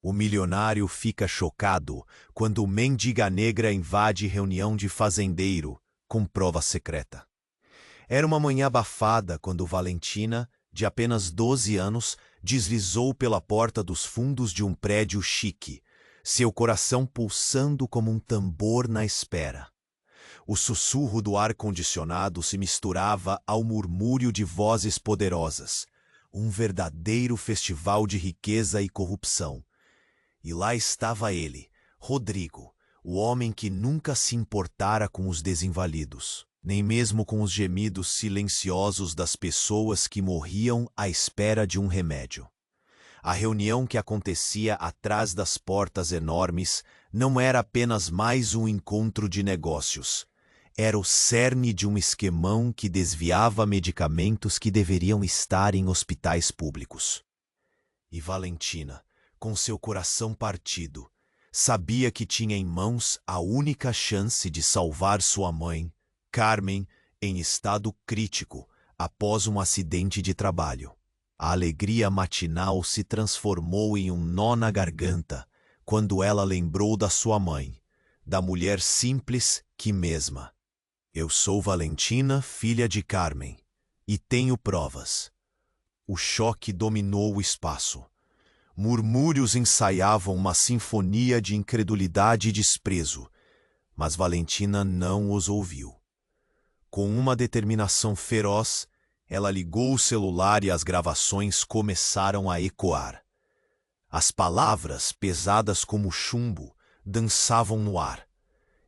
O milionário fica chocado quando mendiga negra invade reunião de fazendeiro com prova secreta. Era uma manhã abafada quando Valentina, de apenas 12 anos, deslizou pela porta dos fundos de um prédio chique, seu coração pulsando como um tambor na espera. O sussurro do ar-condicionado se misturava ao murmúrio de vozes poderosas, um verdadeiro festival de riqueza e corrupção. E lá estava ele, Rodrigo, o homem que nunca se importara com os desinvalidos, nem mesmo com os gemidos silenciosos das pessoas que morriam à espera de um remédio. A reunião que acontecia atrás das portas enormes não era apenas mais um encontro de negócios. Era o cerne de um esquemão que desviava medicamentos que deveriam estar em hospitais públicos. E Valentina, com seu coração partido, sabia que tinha em mãos a única chance de salvar sua mãe, Carmen, em estado crítico após um acidente de trabalho. A alegria matinal se transformou em um nó na garganta quando ela lembrou da sua mãe, da mulher simples que mesma. Eu sou Valentina, filha de Carmen, e tenho provas. O choque dominou o espaço. Murmúrios ensaiavam uma sinfonia de incredulidade e desprezo, mas Valentina não os ouviu. Com uma determinação feroz, ela ligou o celular e as gravações começaram a ecoar. As palavras, pesadas como chumbo, dançavam no ar,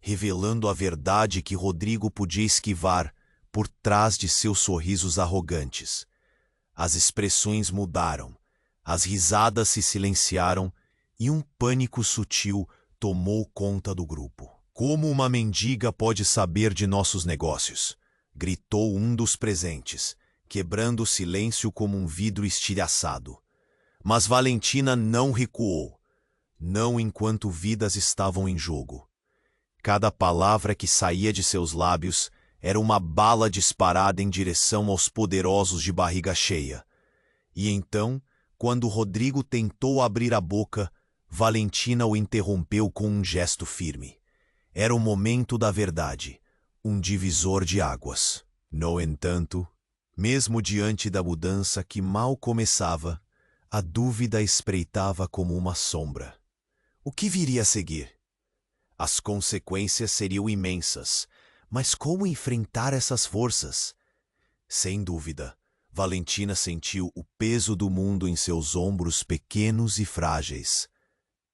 revelando a verdade que Rodrigo podia esquivar por trás de seus sorrisos arrogantes. As expressões mudaram, as risadas se silenciaram e um pânico sutil tomou conta do grupo. Como uma mendiga pode saber de nossos negócios? Gritou um dos presentes, quebrando o silêncio como um vidro estilhaçado. Mas Valentina não recuou, não enquanto vidas estavam em jogo. Cada palavra que saía de seus lábios era uma bala disparada em direção aos poderosos de barriga cheia. E então, quando Rodrigo tentou abrir a boca, Valentina o interrompeu com um gesto firme. Era o momento da verdade, um divisor de águas. No entanto, mesmo diante da mudança que mal começava, a dúvida espreitava como uma sombra. O que viria a seguir? As consequências seriam imensas, mas como enfrentar essas forças? Sem dúvida, Valentina sentiu o peso do mundo em seus ombros pequenos e frágeis.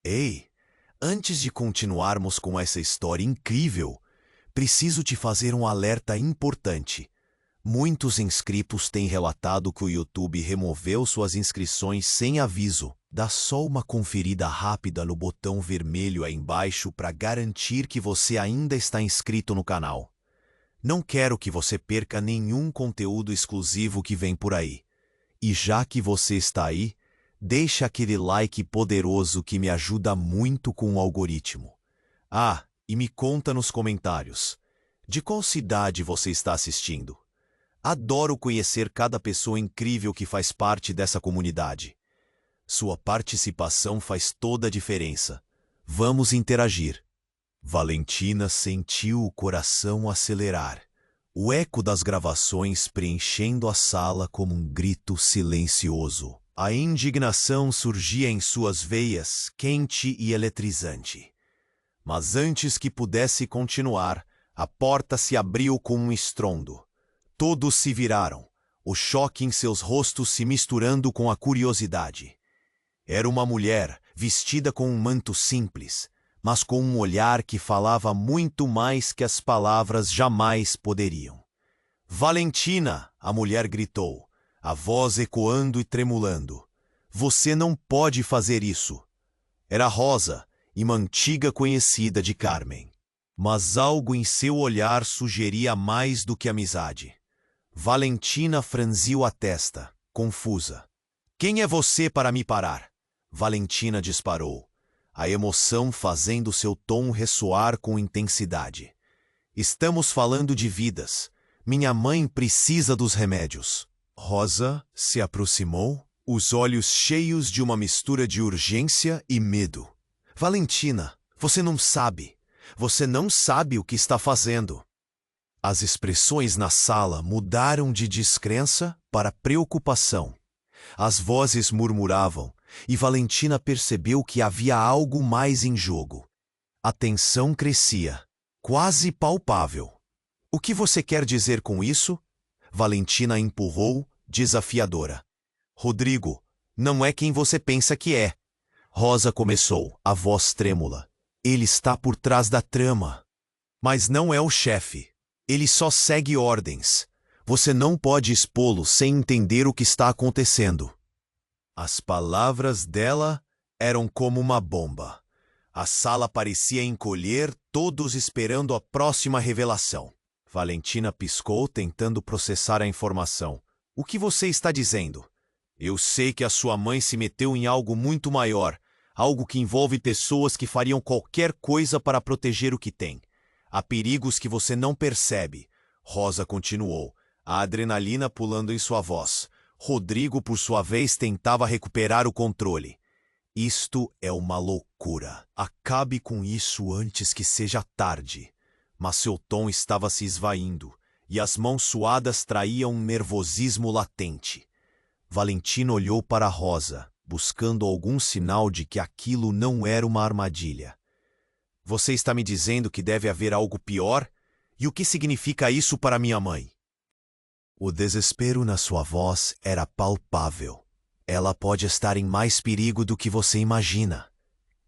Ei, antes de continuarmos com essa história incrível, preciso te fazer um alerta importante. Muitos inscritos têm relatado que o YouTube removeu suas inscrições sem aviso. Dá só uma conferida rápida no botão vermelho aí embaixo para garantir que você ainda está inscrito no canal. Não quero que você perca nenhum conteúdo exclusivo que vem por aí. E já que você está aí, deixa aquele like poderoso que me ajuda muito com o algoritmo. Ah, e me conta nos comentários, de qual cidade você está assistindo? Adoro conhecer cada pessoa incrível que faz parte dessa comunidade. Sua participação faz toda a diferença. Vamos interagir. Valentina sentiu o coração acelerar, o eco das gravações preenchendo a sala como um grito silencioso. A indignação surgia em suas veias, quente e eletrizante. Mas antes que pudesse continuar, a porta se abriu com um estrondo. Todos se viraram, o choque em seus rostos se misturando com a curiosidade. Era uma mulher, vestida com um manto simples, mas com um olhar que falava muito mais que as palavras jamais poderiam. Valentina, a mulher gritou, a voz ecoando e tremulando. Você não pode fazer isso. Era Rosa, uma antiga conhecida de Carmen. Mas algo em seu olhar sugeria mais do que amizade. Valentina franziu a testa, confusa. Quem é você para me parar? Valentina disparou, a emoção fazendo seu tom ressoar com intensidade. Estamos falando de vidas. Minha mãe precisa dos remédios. Rosa se aproximou, os olhos cheios de uma mistura de urgência e medo. Valentina, você não sabe. Você não sabe o que está fazendo. As expressões na sala mudaram de descrença para preocupação. As vozes murmuravam, e Valentina percebeu que havia algo mais em jogo. A tensão crescia, quase palpável. O que você quer dizer com isso? Valentina empurrou, desafiadora. Rodrigo, não é quem você pensa que é. Rosa começou, a voz trêmula. Ele está por trás da trama. Mas não é o chefe. Ele só segue ordens. Você não pode expô-lo sem entender o que está acontecendo. As palavras dela eram como uma bomba. A sala parecia encolher, todos esperando a próxima revelação. Valentina piscou, tentando processar a informação. O que você está dizendo? Eu sei que a sua mãe se meteu em algo muito maior, algo que envolve pessoas que fariam qualquer coisa para proteger o que tem. Há perigos que você não percebe. Rosa continuou, a adrenalina pulando em sua voz. Rodrigo, por sua vez, tentava recuperar o controle. Isto é uma loucura. Acabe com isso antes que seja tarde. Mas seu tom estava se esvaindo, e as mãos suadas traíam um nervosismo latente. Valentina olhou para Rosa, buscando algum sinal de que aquilo não era uma armadilha. Você está me dizendo que deve haver algo pior? E o que significa isso para minha mãe? O desespero na sua voz era palpável. Ela pode estar em mais perigo do que você imagina.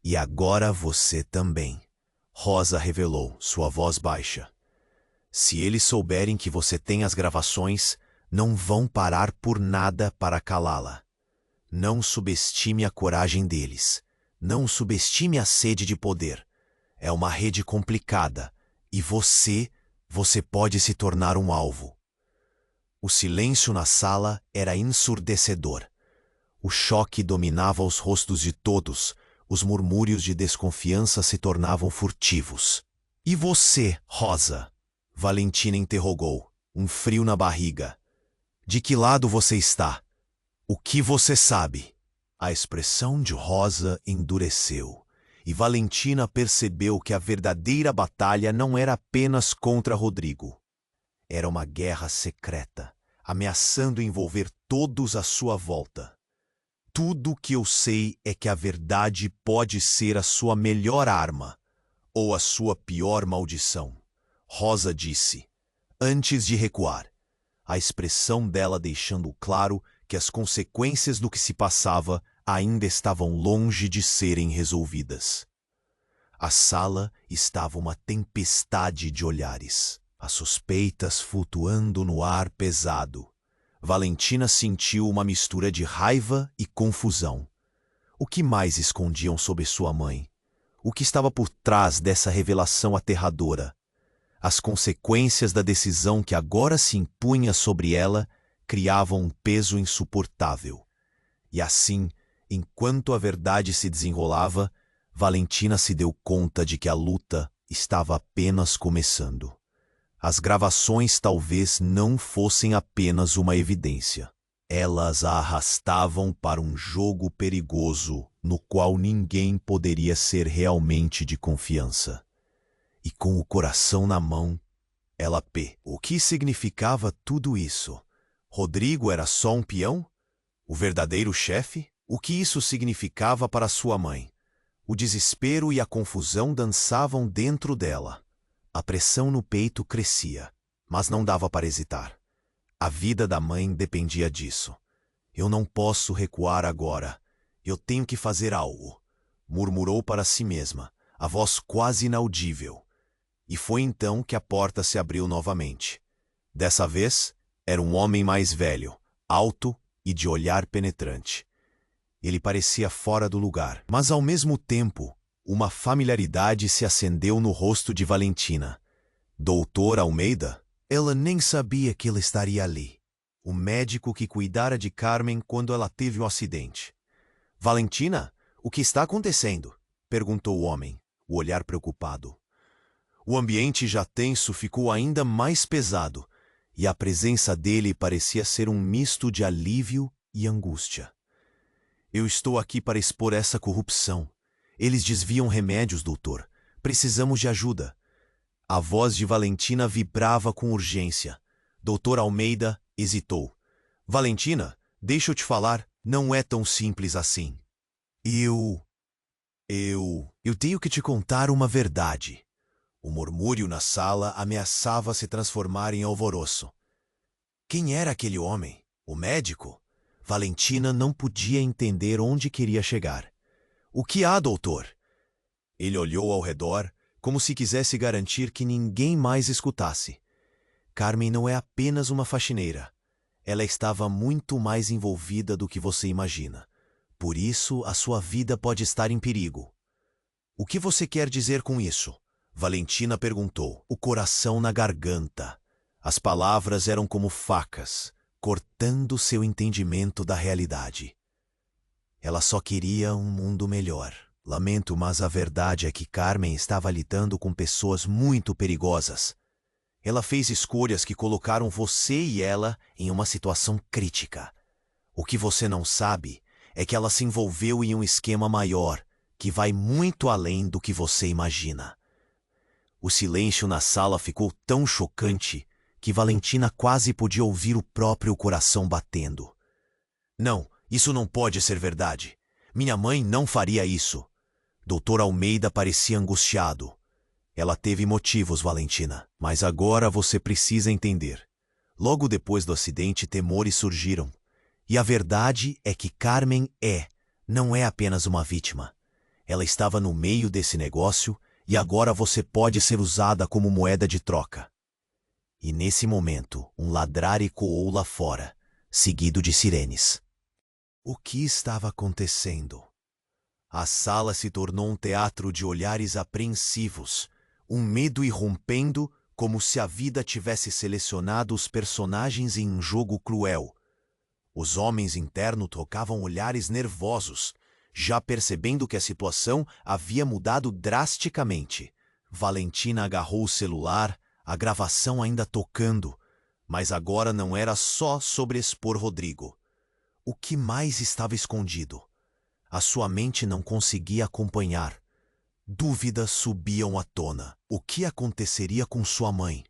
E agora você também. Rosa revelou, sua voz baixa. Se eles souberem que você tem as gravações, não vão parar por nada para calá-la. Não subestime a coragem deles. Não subestime a sede de poder. É uma rede complicada. E você pode se tornar um alvo. O silêncio na sala era ensurdecedor. O choque dominava os rostos de todos. Os murmúrios de desconfiança se tornavam furtivos. E você, Rosa? Valentina interrogou, um frio na barriga. De que lado você está? O que você sabe? A expressão de Rosa endureceu, e Valentina percebeu que a verdadeira batalha não era apenas contra Rodrigo. Era uma guerra secreta, ameaçando envolver todos à sua volta. Tudo o que eu sei é que a verdade pode ser a sua melhor arma, ou a sua pior maldição, Rosa disse, antes de recuar, a expressão dela deixando claro que as consequências do que se passava ainda estavam longe de serem resolvidas. A sala estava uma tempestade de olhares, as suspeitas flutuando no ar pesado. Valentina sentiu uma mistura de raiva e confusão. O que mais escondiam sobre sua mãe? O que estava por trás dessa revelação aterradora? As consequências da decisão que agora se impunha sobre ela criavam um peso insuportável. E assim, enquanto a verdade se desenrolava, Valentina se deu conta de que a luta estava apenas começando. As gravações talvez não fossem apenas uma evidência. Elas a arrastavam para um jogo perigoso no qual ninguém poderia ser realmente de confiança. E com o coração na mão, ela O que significava tudo isso? Rodrigo era só um peão? O verdadeiro chefe? O que isso significava para sua mãe? O desespero e a confusão dançavam dentro dela. A pressão no peito crescia, mas não dava para hesitar. A vida da mãe dependia disso. Eu não posso recuar agora. Eu tenho que fazer algo, murmurou para si mesma, a voz quase inaudível. E foi então que a porta se abriu novamente. Dessa vez, era um homem mais velho, alto e de olhar penetrante. Ele parecia fora do lugar, mas ao mesmo tempo, uma familiaridade se acendeu no rosto de Valentina. Doutor Almeida? Ela nem sabia que ele estaria ali. O médico que cuidara de Carmen quando ela teve o acidente. Valentina, o que está acontecendo? Perguntou o homem, o olhar preocupado. O ambiente já tenso ficou ainda mais pesado, e a presença dele parecia ser um misto de alívio e angústia. Eu estou aqui para expor essa corrupção. Eles desviam remédios, doutor. Precisamos de ajuda. A voz de Valentina vibrava com urgência. Doutor Almeida hesitou. Valentina, deixa eu te falar, não é tão simples assim. Eu tenho que te contar uma verdade. O murmúrio na sala ameaçava se transformar em alvoroço. Quem era aquele homem? O médico? Valentina não podia entender onde queria chegar. O que há, doutor? Ele olhou ao redor, como se quisesse garantir que ninguém mais escutasse. Carmen não é apenas uma faxineira. Ela estava muito mais envolvida do que você imagina. Por isso, a sua vida pode estar em perigo. O que você quer dizer com isso? Valentina perguntou, o coração na garganta. As palavras eram como facas, cortando seu entendimento da realidade. Ela só queria um mundo melhor. Lamento, mas a verdade é que Carmen estava lidando com pessoas muito perigosas. Ela fez escolhas que colocaram você e ela em uma situação crítica. O que você não sabe é que ela se envolveu em um esquema maior, que vai muito além do que você imagina. O silêncio na sala ficou tão chocante que Valentina quase podia ouvir o próprio coração batendo. Não, isso não pode ser verdade. Minha mãe não faria isso. Doutor Almeida parecia angustiado. Ela teve motivos, Valentina, mas agora você precisa entender. Logo depois do acidente, temores surgiram. E a verdade é que Carmen não é apenas uma vítima. Ela estava no meio desse negócio e agora você pode ser usada como moeda de troca. E nesse momento, um ladrar ecoou lá fora, seguido de sirenes. O que estava acontecendo? A sala se tornou um teatro de olhares apreensivos, um medo irrompendo como se a vida tivesse selecionado os personagens em um jogo cruel. Os homens internos trocavam olhares nervosos, já percebendo que a situação havia mudado drasticamente. Valentina agarrou o celular, a gravação ainda tocando, mas agora não era só sobre expor Rodrigo. O que mais estava escondido? A sua mente não conseguia acompanhar. Dúvidas subiam à tona. O que aconteceria com sua mãe?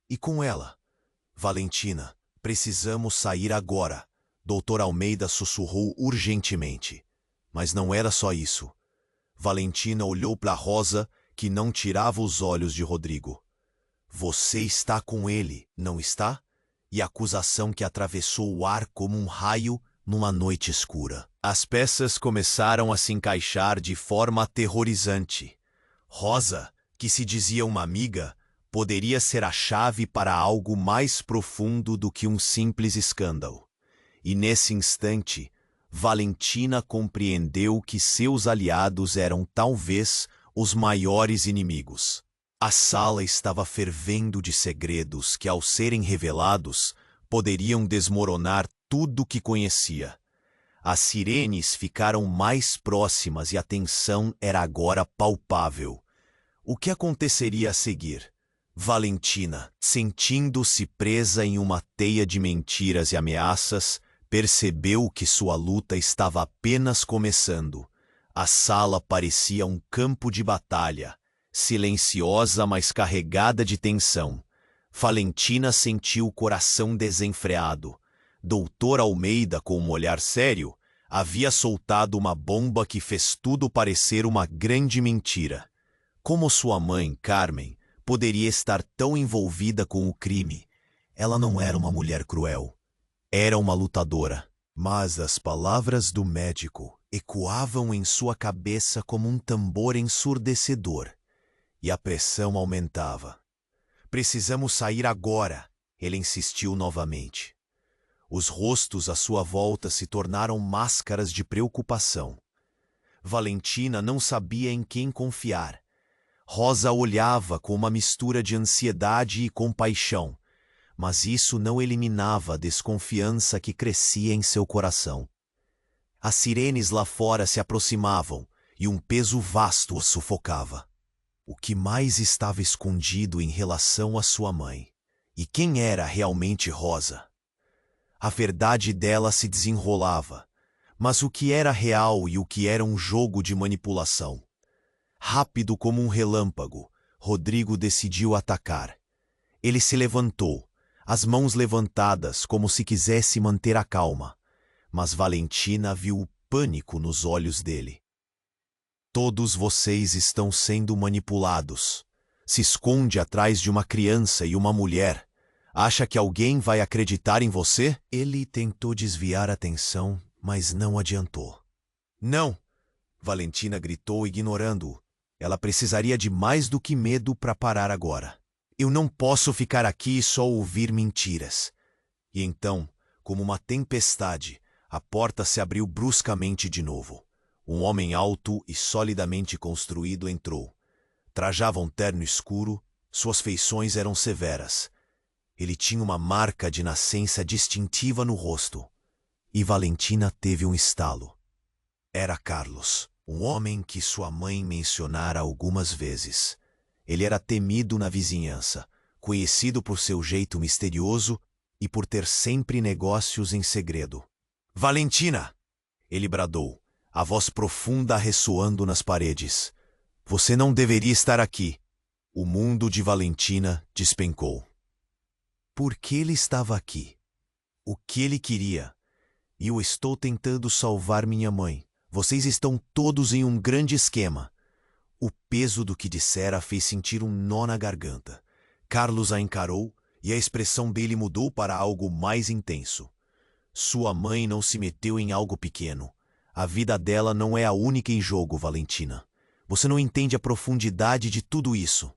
E com ela? Valentina, precisamos sair agora. Doutor Almeida sussurrou urgentemente. Mas não era só isso. Valentina olhou para Rosa, que não tirava os olhos de Rodrigo. Você está com ele, não está? E a acusação que atravessou o ar como um raio numa noite escura. As peças começaram a se encaixar de forma aterrorizante. Rosa, que se dizia uma amiga, poderia ser a chave para algo mais profundo do que um simples escândalo. E nesse instante, Valentina compreendeu que seus aliados eram talvez os maiores inimigos. A sala estava fervendo de segredos que, ao serem revelados, poderiam desmoronar tudo o que conhecia. As sirenes ficaram mais próximas e a tensão era agora palpável. O que aconteceria a seguir? Valentina, sentindo-se presa em uma teia de mentiras e ameaças, percebeu que sua luta estava apenas começando. A sala parecia um campo de batalha, silenciosa, mas carregada de tensão. Valentina sentiu o coração desenfreado. Doutor Almeida, com um olhar sério, havia soltado uma bomba que fez tudo parecer uma grande mentira. Como sua mãe, Carmen, poderia estar tão envolvida com o crime? Ela não era uma mulher cruel. Era uma lutadora. Mas as palavras do médico ecoavam em sua cabeça como um tambor ensurdecedor. E a pressão aumentava. Precisamos sair agora, ele insistiu novamente. Os rostos à sua volta se tornaram máscaras de preocupação. Valentina não sabia em quem confiar. Rosa olhava com uma mistura de ansiedade e compaixão, mas isso não eliminava a desconfiança que crescia em seu coração. As sirenes lá fora se aproximavam e um peso vasto o sufocava. O que mais estava escondido em relação à sua mãe? E quem era realmente Rosa? A verdade dela se desenrolava, Mas o que era real e o que era um jogo de manipulação? Rápido como um relâmpago, Rodrigo decidiu atacar. Ele se levantou, as mãos levantadas como se quisesse manter a calma. Mas Valentina viu o pânico nos olhos dele. Todos vocês estão sendo manipulados. Se esconde atrás de uma criança e uma mulher. Acha que alguém vai acreditar em você? Ele tentou desviar a atenção, mas não adiantou. Não! Valentina gritou, ignorando-o. Ela precisaria de mais do que medo para parar agora. Eu não posso ficar aqui e só ouvir mentiras. E então, como uma tempestade, a porta se abriu bruscamente de novo. Um homem alto e solidamente construído entrou. Trajava um terno escuro, suas feições eram severas. Ele tinha uma marca de nascença distintiva no rosto. E Valentina teve um estalo. Era Carlos, um homem que sua mãe mencionara algumas vezes. Ele era temido na vizinhança, conhecido por seu jeito misterioso e por ter sempre negócios em segredo. Valentina! Ele bradou, a voz profunda ressoando nas paredes. Você não deveria estar aqui. O mundo de Valentina despencou. Por que ele estava aqui? O que ele queria? Eu estou tentando salvar minha mãe. Vocês estão todos em um grande esquema. O peso do que dissera a fez sentir um nó na garganta. Carlos a encarou e a expressão dele mudou para algo mais intenso. Sua mãe não se meteu em algo pequeno. A vida dela não é a única em jogo, Valentina. Você não entende a profundidade de tudo isso.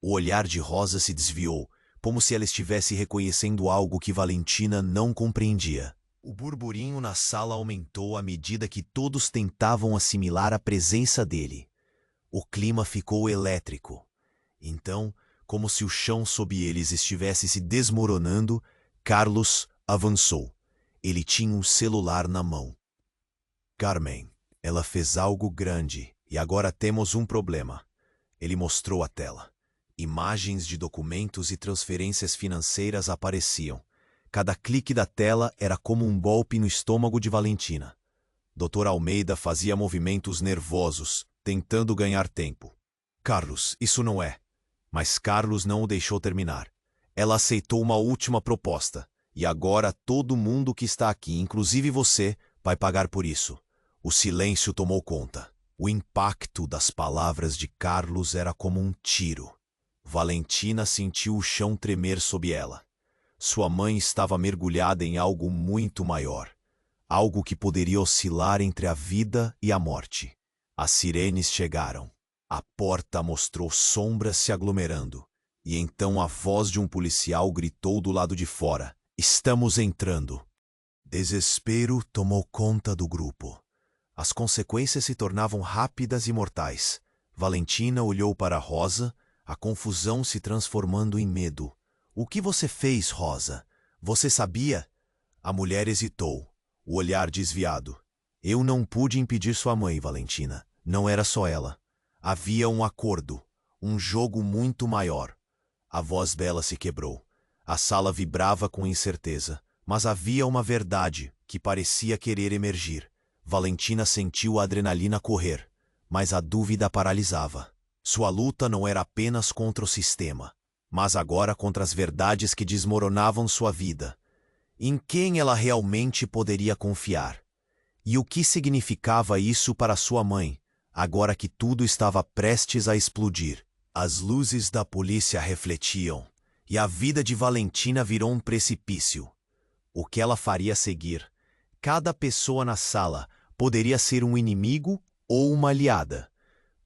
O olhar de Rosa se desviou, como se ela estivesse reconhecendo algo que Valentina não compreendia. O burburinho na sala aumentou à medida que todos tentavam assimilar a presença dele. O clima ficou elétrico. Então, como se o chão sob eles estivesse se desmoronando, Carlos avançou. Ele tinha um celular na mão. Carmen, ela fez algo grande e agora temos um problema. Ele mostrou a tela. Imagens de documentos e transferências financeiras apareciam. Cada clique da tela era como um golpe no estômago de Valentina. Dr. Almeida fazia movimentos nervosos, tentando ganhar tempo. Carlos, isso não é. Mas Carlos não o deixou terminar. Ela aceitou uma última proposta. E agora todo mundo que está aqui, inclusive você, vai pagar por isso. O silêncio tomou conta. O impacto das palavras de Carlos era como um tiro. Valentina sentiu o chão tremer sob ela. Sua mãe estava mergulhada em algo muito maior. Algo que poderia oscilar entre a vida e a morte. As sirenes chegaram. A porta mostrou sombras se aglomerando. E então a voz de um policial gritou do lado de fora. Estamos entrando. Desespero tomou conta do grupo. As consequências se tornavam rápidas e mortais. Valentina olhou para Rosa, a confusão se transformando em medo. O que você fez, Rosa? Você sabia? A mulher hesitou, o olhar desviado. Eu não pude impedir sua mãe, Valentina. Não era só ela. Havia um acordo, um jogo muito maior. A voz dela se quebrou. A sala vibrava com incerteza, mas havia uma verdade que parecia querer emergir. Valentina sentiu a adrenalina correr, mas a dúvida a paralisava. Sua luta não era apenas contra o sistema, mas agora contra as verdades que desmoronavam sua vida. Em quem ela realmente poderia confiar? E o que significava isso para sua mãe, agora que tudo estava prestes a explodir? As luzes da polícia refletiam, e a vida de Valentina virou um precipício. O que ela faria a seguir? Cada pessoa na sala poderia ser um inimigo ou uma aliada.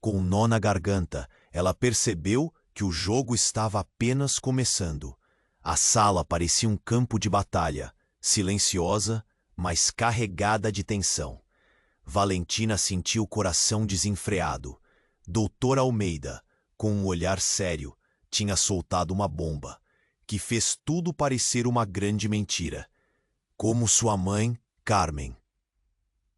Com um nó na garganta, ela percebeu que o jogo estava apenas começando. A sala parecia um campo de batalha, silenciosa, mas carregada de tensão. Valentina sentiu o coração desenfreado. Dr. Almeida, com um olhar sério, tinha soltado uma bomba, que fez tudo parecer uma grande mentira. Como sua mãe, Carmen,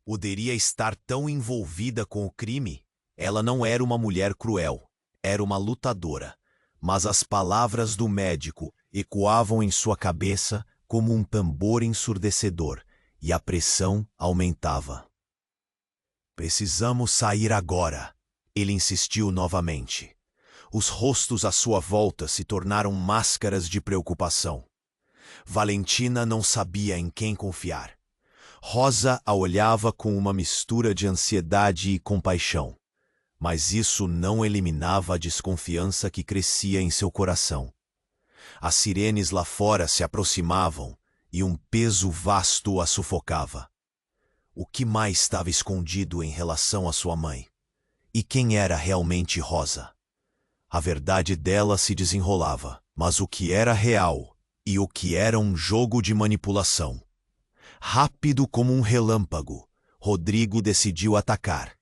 poderia estar tão envolvida com o crime? Ela não era uma mulher cruel, era uma lutadora. Mas as palavras do médico ecoavam em sua cabeça como um tambor ensurdecedor. e a pressão aumentava. Precisamos sair agora, ele insistiu novamente. Os rostos à sua volta se tornaram máscaras de preocupação. Valentina não sabia em quem confiar. Rosa a olhava com uma mistura de ansiedade e compaixão, mas isso não eliminava a desconfiança que crescia em seu coração. As sirenes lá fora se aproximavam e um peso vasto a sufocava. O que mais estava escondido em relação à sua mãe? E quem era realmente Rosa? A verdade dela se desenrolava, mas o que era real e o que era um jogo de manipulação? Rápido como um relâmpago, Rodrigo decidiu atacar.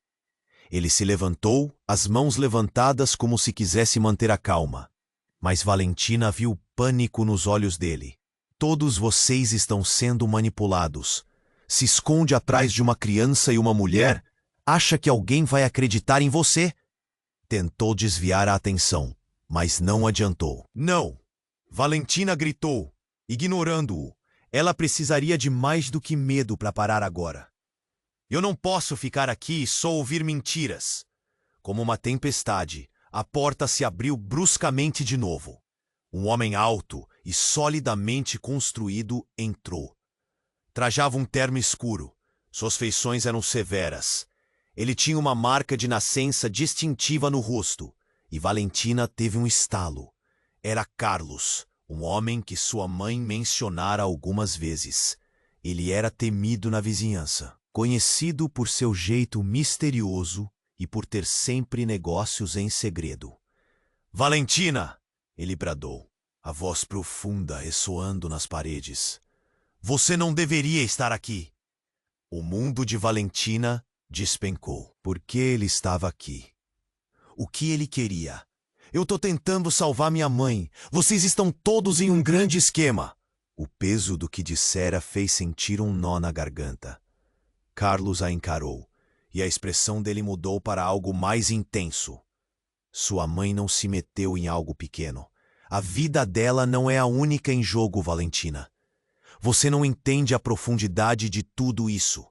Ele se levantou, as mãos levantadas como se quisesse manter a calma. Mas Valentina viu pânico nos olhos dele. Todos vocês estão sendo manipulados. Se esconde atrás de uma criança e uma mulher? Acha que alguém vai acreditar em você? Tentou desviar a atenção, mas não adiantou. Não! Valentina gritou, ignorando-o. Ela precisaria de mais do que medo para parar agora. Eu não posso ficar aqui e só ouvir mentiras. Como uma tempestade, a porta se abriu bruscamente de novo. Um homem alto e solidamente construído entrou. Trajava um terno escuro. Suas feições eram severas. Ele tinha uma marca de nascença distintiva no rosto, e Valentina teve um estalo. Era Carlos, um homem que sua mãe mencionara algumas vezes. Ele era temido na vizinhança, conhecido por seu jeito misterioso e por ter sempre negócios em segredo. Valentina! Ele bradou, a voz profunda ressoando nas paredes. Você não deveria estar aqui. O mundo de Valentina despencou. Por que ele estava aqui? O que ele queria? Eu tô tentando salvar minha mãe. Vocês estão todos em um grande esquema. O peso do que dissera fez sentir um nó na garganta. Carlos a encarou, e a expressão dele mudou para algo mais intenso. Sua mãe não se meteu em algo pequeno. A vida dela não é a única em jogo, Valentina. Você não entende a profundidade de tudo isso.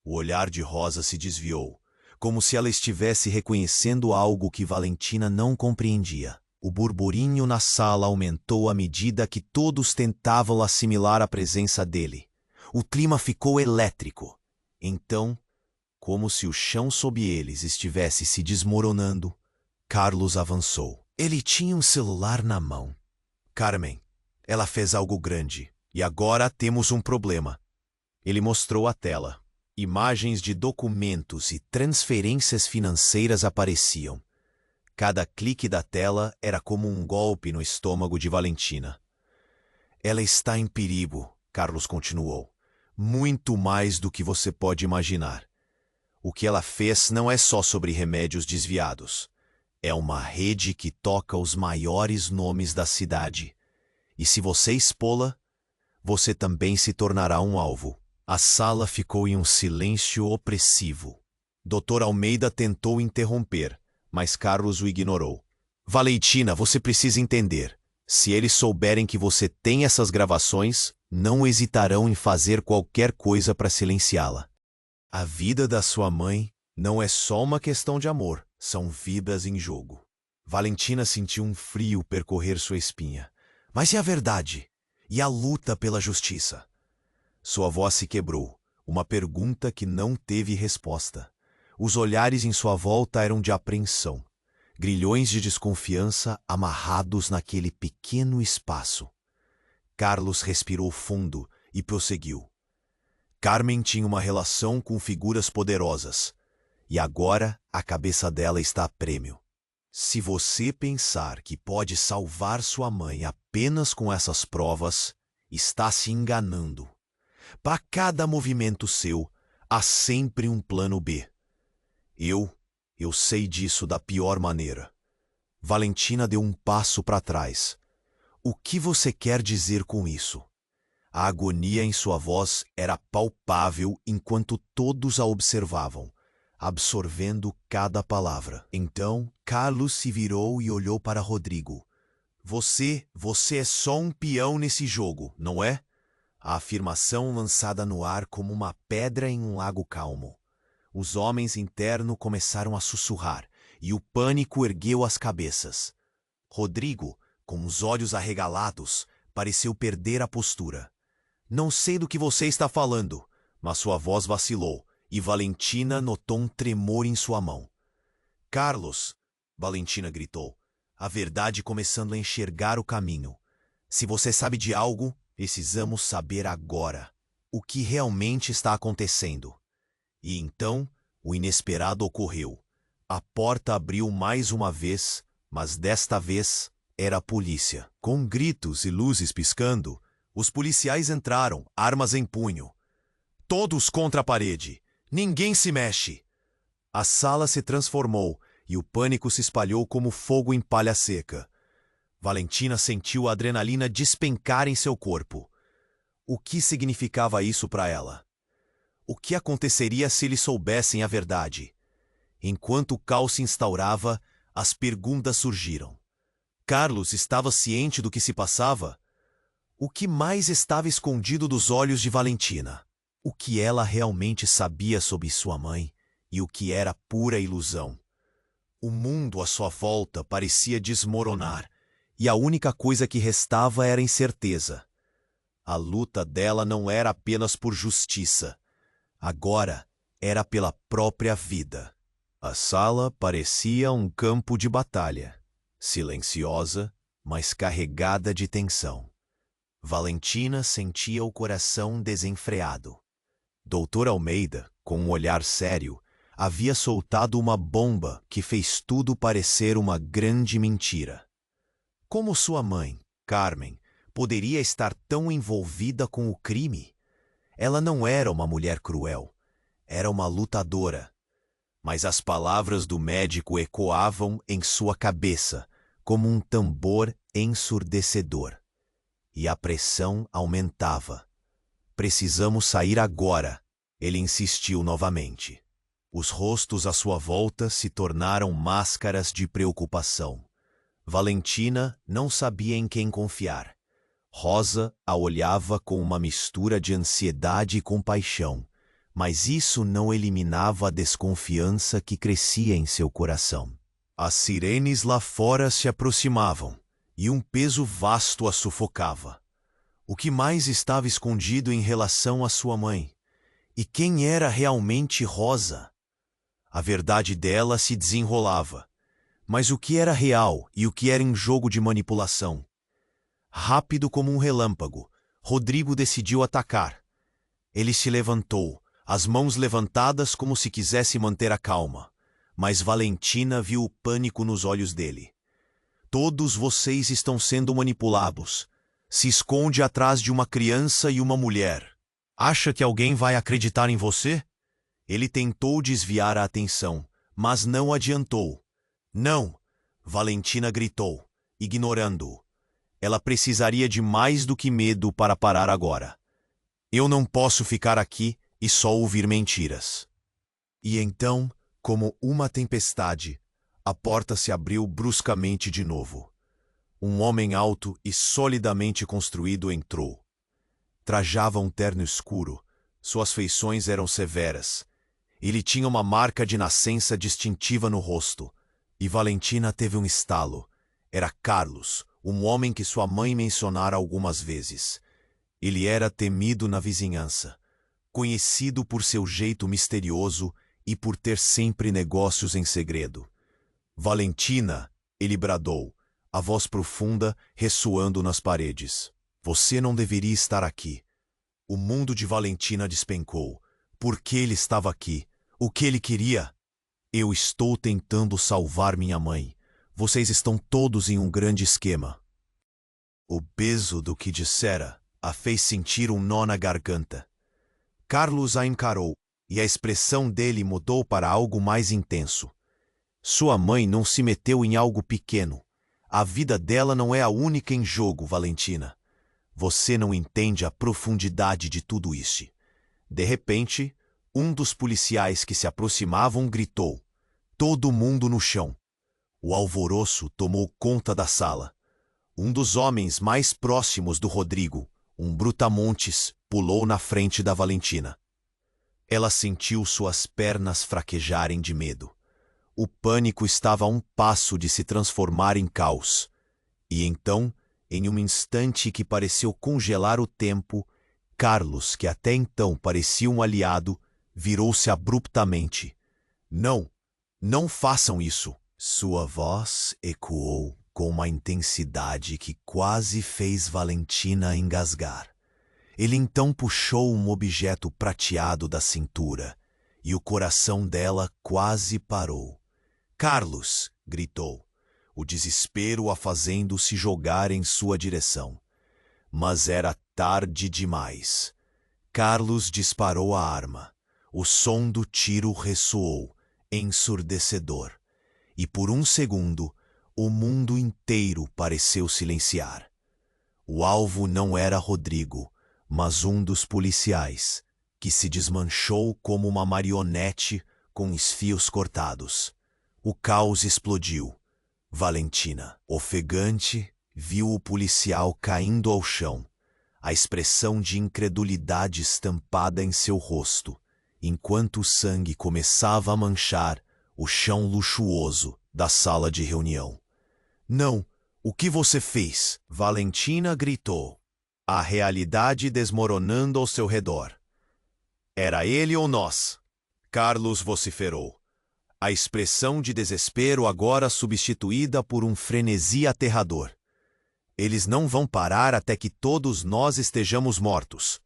O olhar de Rosa se desviou, como se ela estivesse reconhecendo algo que Valentina não compreendia. O burburinho na sala aumentou à medida que todos tentavam assimilar a presença dele. O clima ficou elétrico. Então, como se o chão sob eles estivesse se desmoronando, Carlos avançou. Ele tinha um celular na mão. Carmen, ela fez algo grande, e agora temos um problema. Ele mostrou a tela. Imagens de documentos e transferências financeiras apareciam. Cada clique da tela era como um golpe no estômago de Valentina. Ela está em perigo, Carlos continuou. Muito mais do que você pode imaginar. O que ela fez não é só sobre remédios desviados. É uma rede que toca os maiores nomes da cidade. E se você expô-la, você também se tornará um alvo. A sala ficou em um silêncio opressivo. Dr. Almeida tentou interromper, mas Carlos o ignorou. Valentina, você precisa entender. Se eles souberem que você tem essas gravações, não hesitarão em fazer qualquer coisa para silenciá-la. A vida da sua mãe não é só uma questão de amor, são vidas em jogo. Valentina sentiu um frio percorrer sua espinha. Mas e a verdade? E a luta pela justiça? Sua voz se quebrou, uma pergunta que não teve resposta. Os olhares em sua volta eram de apreensão, grilhões de desconfiança amarrados naquele pequeno espaço. Carlos respirou fundo e prosseguiu. Carmen tinha uma relação com figuras poderosas, e agora a cabeça dela está a prêmio. Se você pensar que pode salvar sua mãe apenas com essas provas, está se enganando. Para cada movimento seu, há sempre um plano B. Eu sei disso da pior maneira. Valentina deu um passo para trás. O que você quer dizer com isso? A agonia em sua voz era palpável enquanto todos a observavam, absorvendo cada palavra. Então, Carlos se virou e olhou para Rodrigo. Você é só um peão nesse jogo, não é? A afirmação lançada no ar como uma pedra em um lago calmo. Os homens internos começaram a sussurrar, e o pânico ergueu as cabeças. Rodrigo, com os olhos arregalados, pareceu perder a postura. Não sei do que você está falando, mas sua voz vacilou, e Valentina notou um tremor em sua mão. Carlos, Valentina gritou, a verdade começando a enxergar o caminho. Se você sabe de algo, precisamos saber agora o que realmente está acontecendo. E então, o inesperado ocorreu. A porta abriu mais uma vez, mas desta vez era a polícia. Com gritos e luzes piscando, os policiais entraram, armas em punho. Todos contra a parede. Ninguém se mexe. A sala se transformou e o pânico se espalhou como fogo em palha seca. Valentina sentiu a adrenalina despencar em seu corpo. O que significava isso para ela? O que aconteceria se eles soubessem a verdade? Enquanto o caos se instaurava, as perguntas surgiram. Carlos estava ciente do que se passava? O que mais estava escondido dos olhos de Valentina? O que ela realmente sabia sobre sua mãe e o que era pura ilusão? O mundo à sua volta parecia desmoronar, e a única coisa que restava era incerteza. A luta dela não era apenas por justiça. Agora era pela própria vida. A sala parecia um campo de batalha, silenciosa, mas carregada de tensão. Valentina sentia o coração desenfreado. Doutor Almeida, com um olhar sério, havia soltado uma bomba que fez tudo parecer uma grande mentira. Como sua mãe, Carmen, poderia estar tão envolvida com o crime? Ela não era uma mulher cruel, era uma lutadora. Mas as palavras do médico ecoavam em sua cabeça como um tambor ensurdecedor. E a pressão aumentava. Precisamos sair agora, ele insistiu novamente. Os rostos à sua volta se tornaram máscaras de preocupação. Valentina não sabia em quem confiar. Rosa a olhava com uma mistura de ansiedade e compaixão, mas isso não eliminava a desconfiança que crescia em seu coração. As sirenes lá fora se aproximavam, e um peso vasto a sufocava. O que mais estava escondido em relação à sua mãe? E quem era realmente Rosa? A verdade dela se desenrolava. Mas o que era real e o que era em jogo de manipulação? Rápido como um relâmpago, Rodrigo decidiu atacar. Ele se levantou, as mãos levantadas como se quisesse manter a calma. Mas Valentina viu o pânico nos olhos dele. Todos vocês estão sendo manipulados. Se esconde atrás de uma criança e uma mulher. Acha que alguém vai acreditar em você? Ele tentou desviar a atenção, mas não adiantou. Não! Valentina gritou, ignorando-o. Ela precisaria de mais do que medo para parar agora. Eu não posso ficar aqui e só ouvir mentiras. E então, como uma tempestade, a porta se abriu bruscamente de novo. Um homem alto e solidamente construído entrou. Trajava um terno escuro, suas feições eram severas. Ele tinha uma marca de nascença distintiva no rosto, e Valentina teve um estalo. Era Carlos, um homem que sua mãe mencionara algumas vezes. Ele era temido na vizinhança, conhecido por seu jeito misterioso e por ter sempre negócios em segredo. Valentina, ele bradou, a voz profunda ressoando nas paredes. Você não deveria estar aqui. O mundo de Valentina despencou. Por que ele estava aqui? O que ele queria? Eu estou tentando salvar minha mãe. Vocês estão todos em um grande esquema. O peso do que dissera a fez sentir um nó na garganta. Carlos a encarou, e a expressão dele mudou para algo mais intenso. Sua mãe não se meteu em algo pequeno. A vida dela não é a única em jogo, Valentina. Você não entende a profundidade de tudo isso. De repente, um dos policiais que se aproximavam gritou. Todo mundo no chão. O alvoroço tomou conta da sala. Um dos homens mais próximos do Rodrigo, um brutamontes pulou na frente da Valentina. Ela sentiu suas pernas fraquejarem de medo. O pânico estava a um passo de se transformar em caos. E então, em um instante que pareceu congelar o tempo, Carlos, que até então parecia um aliado, virou-se abruptamente. Não, não façam isso! Sua voz ecoou com uma intensidade que quase fez Valentina engasgar. Ele então puxou um objeto prateado da cintura, e o coração dela quase parou. Carlos! Gritou, o desespero a fazendo se jogar em sua direção. Mas era tarde demais. Carlos disparou a arma. O som do tiro ressoou, ensurdecedor. E por um segundo, o mundo inteiro pareceu silenciar. O alvo não era Rodrigo, mas um dos policiais, que se desmanchou como uma marionete com os fios cortados. O caos explodiu. Valentina, ofegante, viu o policial caindo ao chão, a expressão de incredulidade estampada em seu rosto, enquanto o sangue começava a manchar o chão luxuoso da sala de reunião. Não, o que você fez? Valentina gritou, a realidade desmoronando ao seu redor. Era ele ou nós? Carlos vociferou, a expressão de desespero agora substituída por um frenesi aterrador. Eles não vão parar até que todos nós estejamos mortos.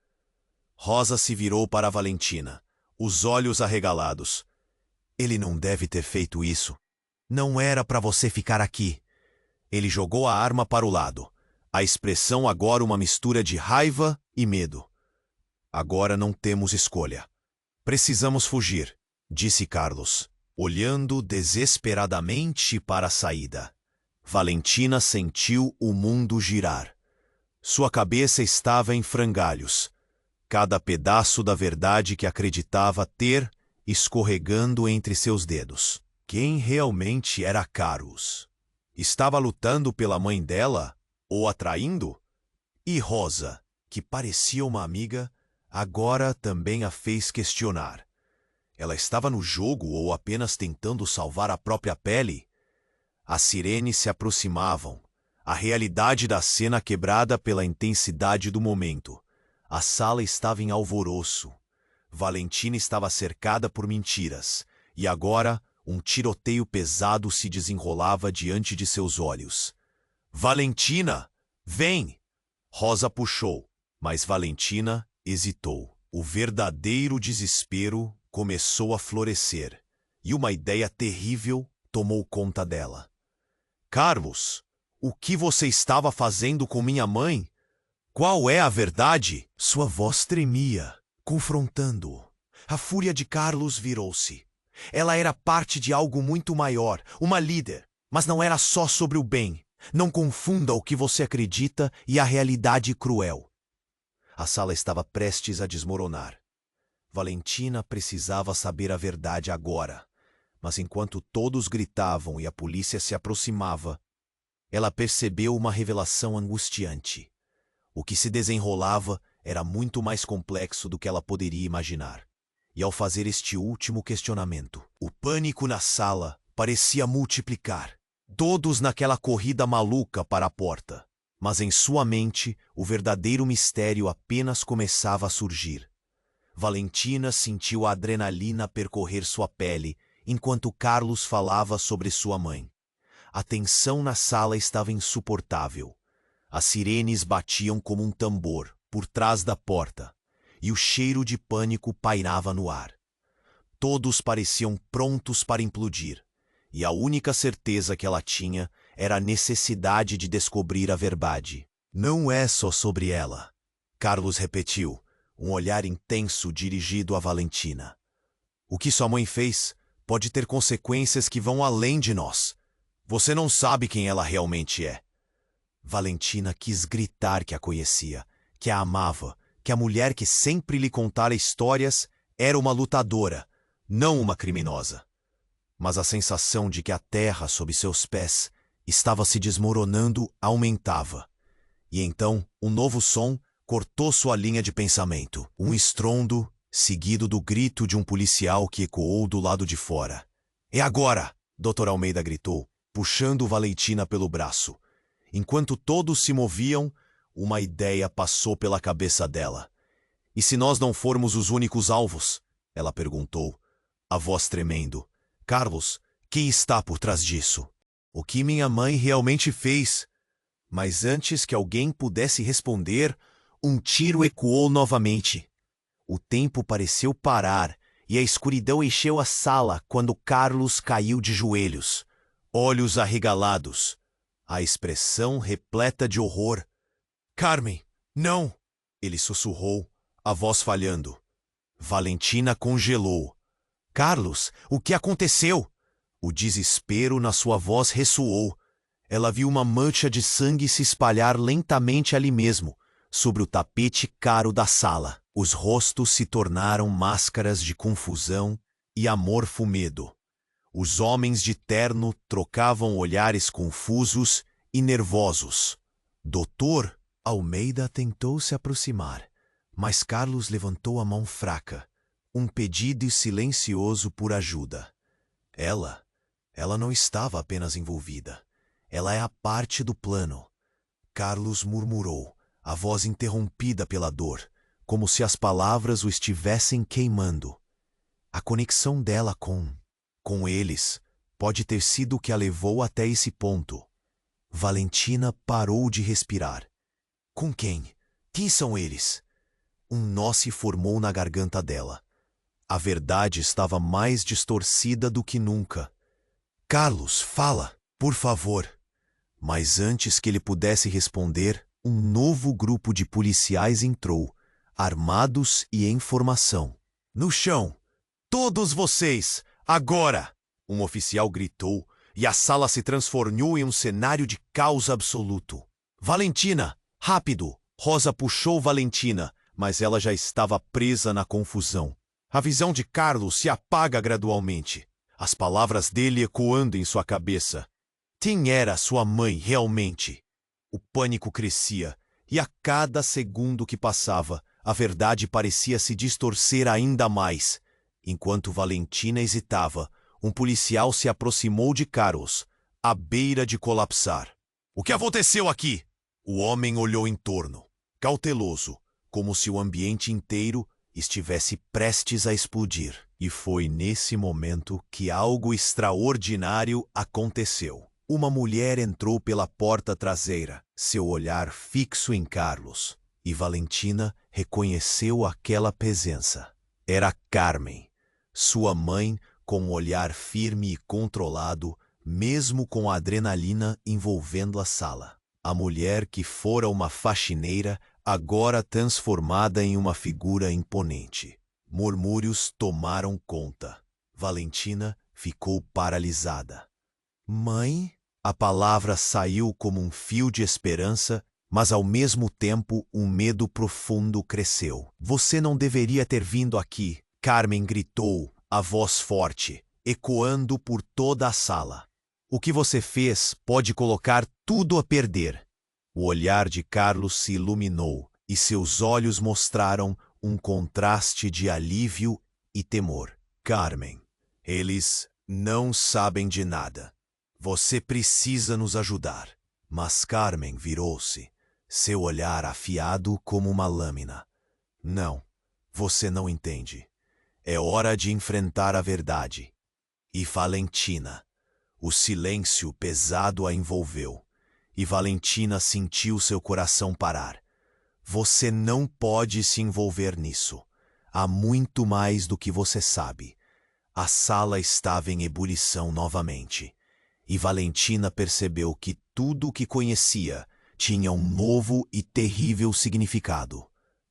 Rosa se virou para Valentina, os olhos arregalados. Ele não deve ter feito isso. Não era para você ficar aqui. Ele jogou a arma para o lado, a expressão agora uma mistura de raiva e medo. Agora não temos escolha. Precisamos fugir, disse Carlos, olhando desesperadamente para a saída. Valentina sentiu o mundo girar. Sua cabeça estava em frangalhos. Cada pedaço da verdade que acreditava ter escorregando entre seus dedos. Quem realmente era Carlos? Estava lutando pela mãe dela ou a traindo? E Rosa, que parecia uma amiga, agora também a fez questionar. Ela estava no jogo ou apenas tentando salvar a própria pele? As sirenes se aproximavam, a realidade da cena quebrada pela intensidade do momento. A sala estava em alvoroço. Valentina estava cercada por mentiras, e agora um tiroteio pesado se desenrolava diante de seus olhos. Valentina, vem! Rosa puxou, mas Valentina hesitou. O verdadeiro desespero começou a florescer, e uma ideia terrível tomou conta dela. Carlos, o que você estava fazendo com minha mãe? Qual é a verdade? Sua voz tremia, confrontando-o. A fúria de Carlos virou-se. Ela era parte de algo muito maior, uma líder, mas não era só sobre o bem. Não confunda o que você acredita e a realidade cruel. A sala estava prestes a desmoronar. Valentina precisava saber a verdade agora, mas enquanto todos gritavam e a polícia se aproximava, ela percebeu uma revelação angustiante. O que se desenrolava era muito mais complexo do que ela poderia imaginar. E ao fazer este último questionamento, o pânico na sala parecia multiplicar. Todos naquela corrida maluca para a porta. Mas em sua mente, o verdadeiro mistério apenas começava a surgir. Valentina sentiu a adrenalina percorrer sua pele, enquanto Carlos falava sobre sua mãe. A tensão na sala estava insuportável. As sirenes batiam como um tambor por trás da porta, e o cheiro de pânico pairava no ar. Todos pareciam prontos para implodir, e a única certeza que ela tinha era a necessidade de descobrir a verdade. Não é só sobre ela, Carlos repetiu, um olhar intenso dirigido a Valentina. O que sua mãe fez pode ter consequências que vão além de nós. Você não sabe quem ela realmente é. Valentina quis gritar que a conhecia, que a amava, que a mulher que sempre lhe contara histórias era uma lutadora, não uma criminosa. Mas a sensação de que a terra sob seus pés estava se desmoronando aumentava. E então um novo som cortou sua linha de pensamento. Um estrondo, seguido do grito de um policial que ecoou do lado de fora. "É agora!" Dr. Almeida gritou, puxando Valentina pelo braço. Enquanto todos se moviam, uma ideia passou pela cabeça dela. "E se nós não formos os únicos alvos?" ela perguntou, a voz tremendo. "Carlos, quem está por trás disso?" "O que minha mãe realmente fez?" Mas antes que alguém pudesse responder, um tiro ecoou novamente. O tempo pareceu parar e a escuridão encheu a sala quando Carlos caiu de joelhos, olhos arregalados, a expressão repleta de horror. "Carmen, não!" ele sussurrou, a voz falhando. Valentina congelou. "Carlos, o que aconteceu?" O desespero na sua voz ressoou. Ela viu uma mancha de sangue se espalhar lentamente ali mesmo, sobre o tapete caro da sala. Os rostos se tornaram máscaras de confusão e amorfo medo. Os homens de terno trocavam olhares confusos e nervosos. Doutor Almeida tentou se aproximar, mas Carlos levantou a mão fraca, um pedido silencioso por ajuda. Ela não estava apenas envolvida. Ela é a parte do plano. Carlos murmurou, a voz interrompida pela dor, como se as palavras o estivessem queimando. A conexão dela com eles pode ter sido o que a levou até esse ponto. Valentina parou de respirar. Com quem? Quem são eles? Um nó se formou na garganta dela. A verdade estava mais distorcida do que nunca. "Carlos, fala, por favor." Mas antes que ele pudesse responder, um novo grupo de policiais entrou, armados e em formação. "No chão! Todos vocês! Agora!" Um oficial gritou, e a sala se transformou em um cenário de caos absoluto. "Valentina! Rápido!" Rosa puxou Valentina, mas ela já estava presa na confusão. A visão de Carlos se apaga gradualmente, as palavras dele ecoando em sua cabeça. Quem era sua mãe realmente? O pânico crescia, e a cada segundo que passava, a verdade parecia se distorcer ainda mais. Enquanto Valentina hesitava, um policial se aproximou de Carlos, à beira de colapsar. "O que aconteceu aqui?" O homem olhou em torno, cauteloso, como se o ambiente inteiro estivesse prestes a explodir. E foi nesse momento que algo extraordinário aconteceu. Uma mulher entrou pela porta traseira, seu olhar fixo em Carlos, e Valentina reconheceu aquela presença. Era Carmen, sua mãe, com um olhar firme e controlado, mesmo com a adrenalina envolvendo a sala. A mulher que fora uma faxineira, agora transformada em uma figura imponente. Murmúrios tomaram conta. Valentina ficou paralisada. "Mãe?" A palavra saiu como um fio de esperança, mas ao mesmo tempo um medo profundo cresceu. "Você não deveria ter vindo aqui", Carmen gritou, a voz forte, ecoando por toda a sala. "O que você fez pode colocar tudo a perder." O olhar de Carlos se iluminou e seus olhos mostraram um contraste de alívio e temor. "Carmen, eles não sabem de nada. Você precisa nos ajudar." Mas Carmen virou-se, seu olhar afiado como uma lâmina. "Não, você não entende. É hora de enfrentar a verdade." E Valentina. O silêncio pesado a envolveu, e Valentina sentiu seu coração parar. "Você não pode se envolver nisso. Há muito mais do que você sabe." A sala estava em ebulição novamente, e Valentina percebeu que tudo o que conhecia tinha um novo e terrível significado.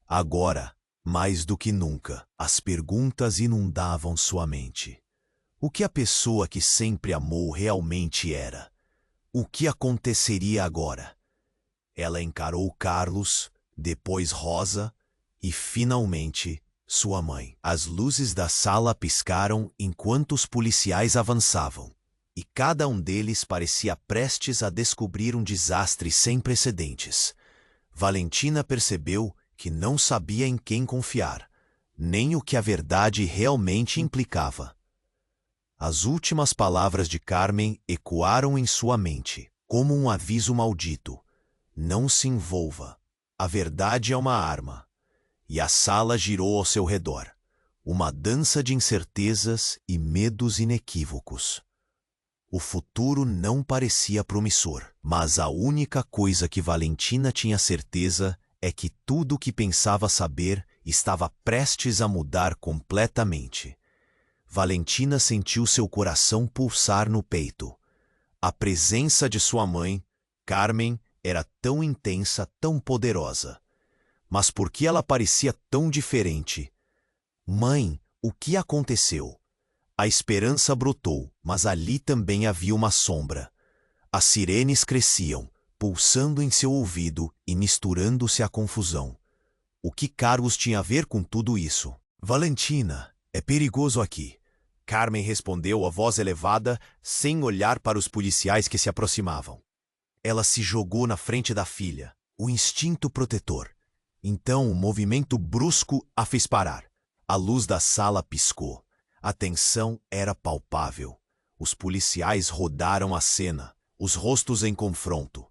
Agora, mais do que nunca, as perguntas inundavam sua mente. O que a pessoa que sempre amou realmente era? O que aconteceria agora? Ela encarou Carlos, depois Rosa e, finalmente, sua mãe. As luzes da sala piscaram enquanto os policiais avançavam, e cada um deles parecia prestes a descobrir um desastre sem precedentes. Valentina percebeu que não sabia em quem confiar, nem o que a verdade realmente implicava. As últimas palavras de Carmen ecoaram em sua mente, como um aviso maldito. Não se envolva. A verdade é uma arma. E a sala girou ao seu redor. Uma dança de incertezas e medos inequívocos. O futuro não parecia promissor, mas a única coisa que Valentina tinha certeza é que tudo o que pensava saber estava prestes a mudar completamente. Valentina sentiu seu coração pulsar no peito. A presença de sua mãe, Carmen, era tão intensa, tão poderosa. Mas por que ela parecia tão diferente? Mãe, o que aconteceu? A esperança brotou, mas ali também havia uma sombra. As sirenes cresciam, pulsando em seu ouvido e misturando-se à confusão. O que Carlos tinha a ver com tudo isso? Valentina, é perigoso aqui. Carmen respondeu a voz elevada, sem olhar para os policiais que se aproximavam. Ela se jogou na frente da filha, o instinto protetor. Então um movimento brusco a fez parar. A luz da sala piscou. A tensão era palpável. Os policiais rodaram a cena, os rostos em confronto.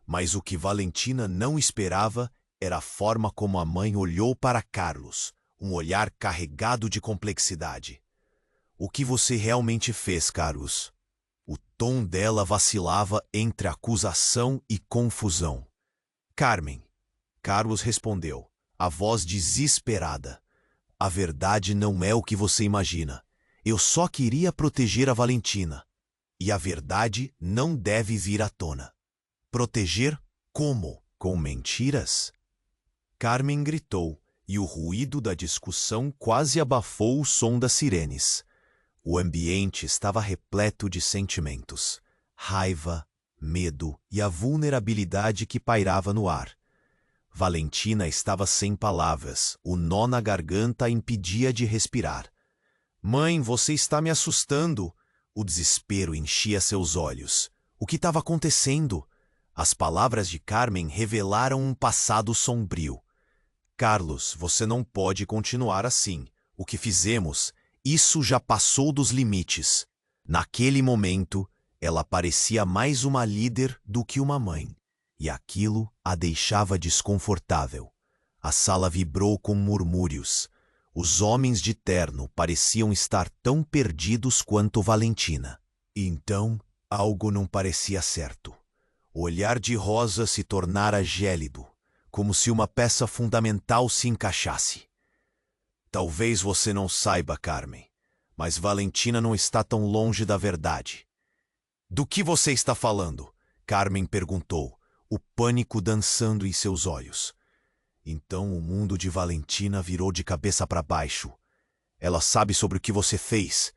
Mas o que Valentina não esperava era a forma como a mãe olhou para Carlos, um olhar carregado de complexidade. O que você realmente fez, Carlos? O tom dela vacilava entre acusação e confusão. Carmen, Carlos respondeu, a voz desesperada. A verdade não é o que você imagina. Eu só queria proteger a Valentina. E a verdade não deve vir à tona. Proteger como? Com mentiras? Carmen gritou, e o ruído da discussão quase abafou o som das sirenes. O ambiente estava repleto de sentimentos, raiva, medo e a vulnerabilidade que pairava no ar. Valentina estava sem palavras, o nó na garganta a impedia de respirar. Mãe, você está me assustando. O desespero enchia seus olhos. O que estava acontecendo? As palavras de Carmen revelaram um passado sombrio. Carlos, você não pode continuar assim. O que fizemos, isso já passou dos limites. Naquele momento, ela parecia mais uma líder do que uma mãe. E aquilo a deixava desconfortável. A sala vibrou com murmúrios. Os homens de terno pareciam estar tão perdidos quanto Valentina. E então, algo não parecia certo. O olhar de Rosa se tornara gélido, como se uma peça fundamental se encaixasse. Talvez você não saiba, Carmen, mas Valentina não está tão longe da verdade. Do que você está falando? Carmen perguntou, o pânico dançando em seus olhos. Então o mundo de Valentina virou de cabeça para baixo. Ela sabe sobre o que você fez.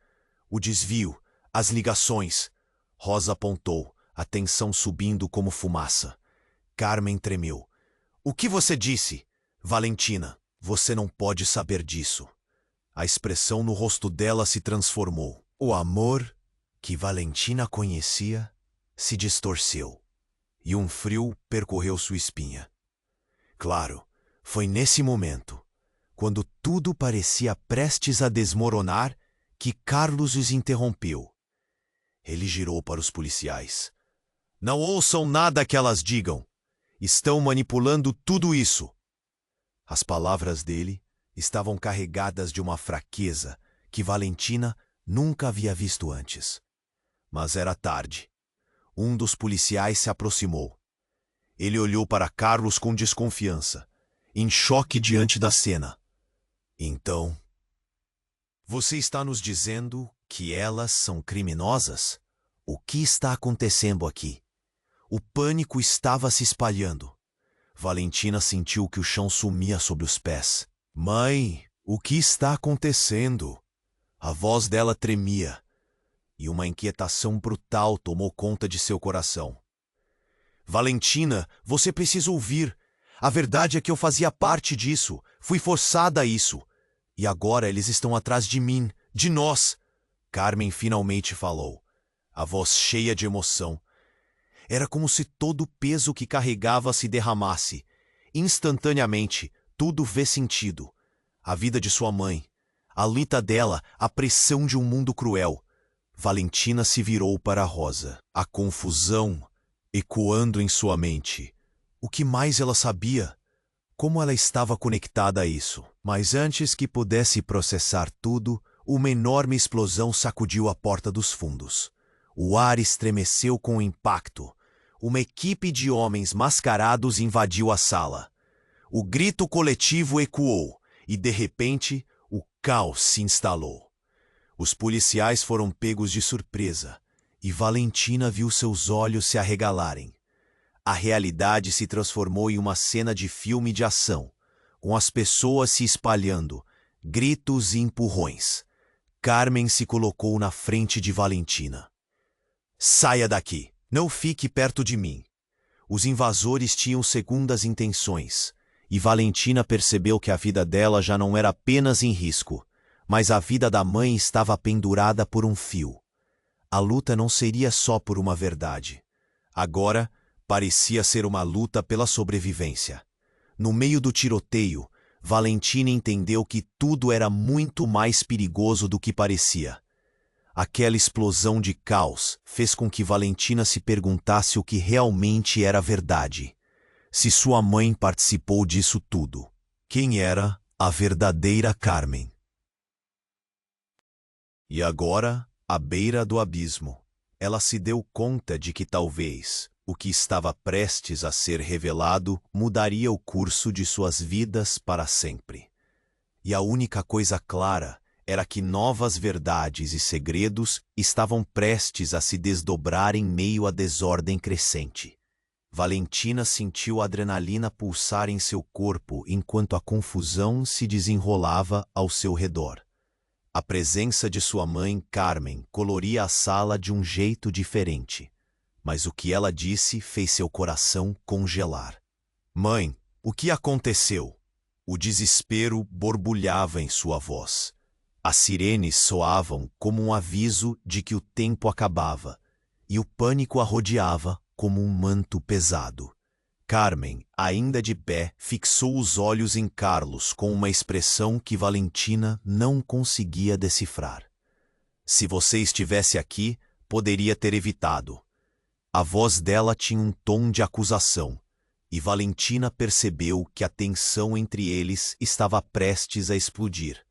O desvio, as ligações. Rosa apontou, a tensão subindo como fumaça. Carmen tremeu. O que você disse? Valentina, você não pode saber disso. A expressão no rosto dela se transformou. O amor que Valentina conhecia se distorceu. E um frio percorreu sua espinha. Claro, foi nesse momento, quando tudo parecia prestes a desmoronar, que Carlos os interrompeu. Ele girou para os policiais. Não ouçam nada que elas digam. Estão manipulando tudo isso. As palavras dele estavam carregadas de uma fraqueza que Valentina nunca havia visto antes. Mas era tarde. Um dos policiais se aproximou. Ele olhou para Carlos com desconfiança, em choque diante da cena. Então, você está nos dizendo que elas são criminosas? O que está acontecendo aqui? O pânico estava se espalhando. Valentina sentiu que o chão sumia sob os pés. Mãe, o que está acontecendo? A voz dela tremia, e uma inquietação brutal tomou conta de seu coração. Valentina, você precisa ouvir. A verdade é que eu fazia parte disso. Fui forçada a isso. E agora eles estão atrás de mim, de nós. Carmen finalmente falou, a voz cheia de emoção. Era como se todo o peso que carregava se derramasse. Instantaneamente, tudo fez sentido. A vida de sua mãe, a luta dela, a pressão de um mundo cruel. Valentina se virou para Rosa, a confusão ecoando em sua mente. O que mais ela sabia? Como ela estava conectada a isso? Mas antes que pudesse processar tudo, uma enorme explosão sacudiu a porta dos fundos. O ar estremeceu com o impacto. Uma equipe de homens mascarados invadiu a sala. O grito coletivo ecoou e, de repente, o caos se instalou. Os policiais foram pegos de surpresa e Valentina viu seus olhos se arregalarem. A realidade se transformou em uma cena de filme de ação, com as pessoas se espalhando, gritos e empurrões. Carmen se colocou na frente de Valentina. Saia daqui! Não fique perto de mim. Os invasores tinham segundas intenções, e Valentina percebeu que a vida dela já não era apenas em risco, mas a vida da mãe estava pendurada por um fio. A luta não seria só por uma verdade. Agora, parecia ser uma luta pela sobrevivência. No meio do tiroteio, Valentina entendeu que tudo era muito mais perigoso do que parecia. Aquela explosão de caos fez com que Valentina se perguntasse o que realmente era verdade. Se sua mãe participou disso tudo, quem era a verdadeira Carmen? E agora, à beira do abismo, ela se deu conta de que talvez o que estava prestes a ser revelado mudaria o curso de suas vidas para sempre. E a única coisa clara era que novas verdades e segredos estavam prestes a se desdobrar em meio à desordem crescente. Valentina sentiu a adrenalina pulsar em seu corpo enquanto a confusão se desenrolava ao seu redor. A presença de sua mãe, Carmen, coloria a sala de um jeito diferente. Mas o que ela disse fez seu coração congelar. Mãe, o que aconteceu? O desespero borbulhava em sua voz. As sirenes soavam como um aviso de que o tempo acabava, e o pânico a rodeava como um manto pesado. Carmen, ainda de pé, fixou os olhos em Carlos com uma expressão que Valentina não conseguia decifrar. Se você estivesse aqui, poderia ter evitado. A voz dela tinha um tom de acusação, e Valentina percebeu que a tensão entre eles estava prestes a explodir.